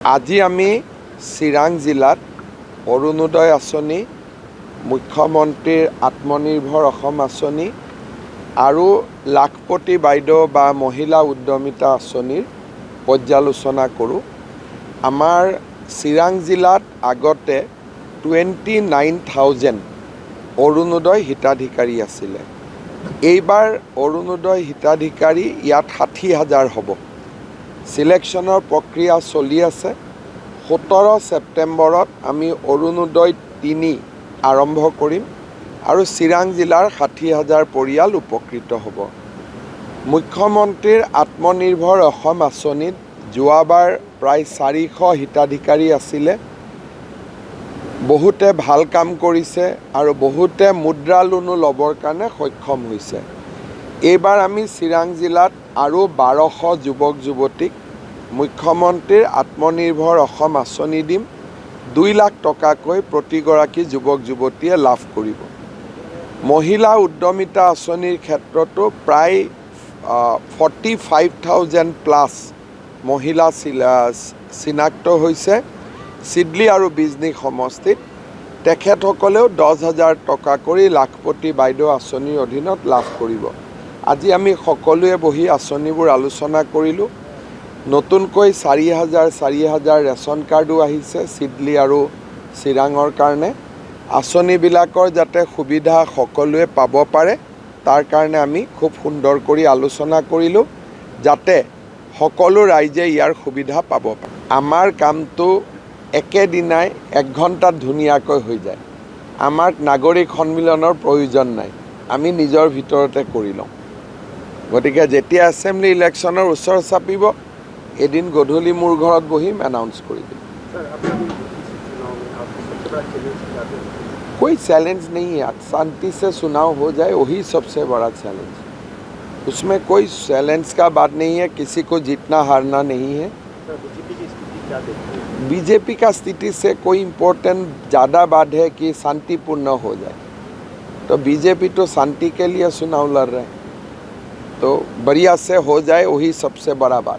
আজি আমি চিৰাং জিলাত অৰুণোদয় আঁচনি, মুখ্যমন্ত্ৰীৰ আত্মনিৰ্ভৰ অসম আঁচনি আৰু লাখপতি বাইদেউ বা মহিলা উদ্যমিতা আঁচনিৰ পৰ্যালোচনা কৰোঁ। আমাৰ চিৰাং জিলাত আগতে 29,000 অৰুণোদয় হিতাধিকাৰী আছিলে। এইবাৰ অৰুণোদয় হিতাধিকাৰী ইয়াত 60,000 হ'ব। সিলেকশ্যনৰ প্ৰক্ৰিয়া চলি আছে। 17 ছেপ্টেম্বৰত আমি অৰুণোদয় 3 আৰম্ভ কৰিম আৰু চিৰাং জিলাৰ 60,000 পৰিয়াল উপকৃত হ'ব। মুখ্যমন্ত্ৰীৰ আত্মনিৰ্ভৰ অসম আঁচনিত যোৱাবাৰ প্ৰায় 400 হিতাধিকাৰী আছিলে। বহুতে ভাল কাম কৰিছে আৰু বহুতে মুদ্ৰা লোনো ল'বৰ কাৰণে সক্ষম হৈছে। এইবাৰ আমি চিৰাং জিলাত আৰু 1200 যুৱক যুৱতীক মুখ্যমন্ত্ৰীৰ আত্মনিৰ্ভৰ অসম আঁচনি দিম। 2 লাখ টকাকৈ প্ৰতিগৰাকী যুৱক যুৱতীয়ে লাভ কৰিব। মহিলা উদ্যমিতা আঁচনিৰ ক্ষেত্ৰতো প্ৰায় 45,000+ মহিলা চিনাক্ত হৈছে চিডলি আৰু বিজনী সমষ্টিত। তেখেতসকলেও 10,000 টকা কৰি লাখপতি বাইদেউ আঁচনিৰ অধীনত লাভ কৰিব। আজি আমি সকলোৱে বহি আঁচনিবোৰ আলোচনা কৰিলোঁ। নতুনকৈ 4,000 ৰেচন কাৰ্ডো আহিছে চিডলি আৰু চিৰাঙৰ কাৰণে। আঁচনিবিলাকৰ যাতে সুবিধা সকলোৱে পাব পাৰে তাৰ কাৰণে আমি খুব সুন্দৰ কৰি আলোচনা কৰিলোঁ, যাতে সকলো ৰাইজে ইয়াৰ সুবিধা পাব পাৰে। আমাৰ কামটো একেদিনাই 1 ঘণ্টাত ধুনীয়াকৈ হৈ যায়। আমাক নাগৰিক সন্মিলনৰ প্ৰয়োজন নাই, আমি নিজৰ ভিতৰতে কৰি লওঁ। গতিকে যেতিয়া এছেম্বলি ইলেকশ্যনৰ ওচৰ চাপিব, এদিন গধূলি মোৰ ঘৰত বহিম, এনাউন্স কৰি দিম। कोई चैलेंज नहीं है। शांति से चुनाव हो जाए वही सबसे बड़ा चैलेंज। उसमें कोई चैलेंज का बात नहीं है, किसी को जीतना हारना नहीं है। बीजेपी का स्थिति से कोई इम्पोर्टेंट ज़्यादा बात है कि शांतिपूर्ण हो जाए। तो बीजेपी तो शांति के लिए चुनाव लड़ रहे हैं, तो बढ़िया से हो जाए वही सबसे बड़ा बात है।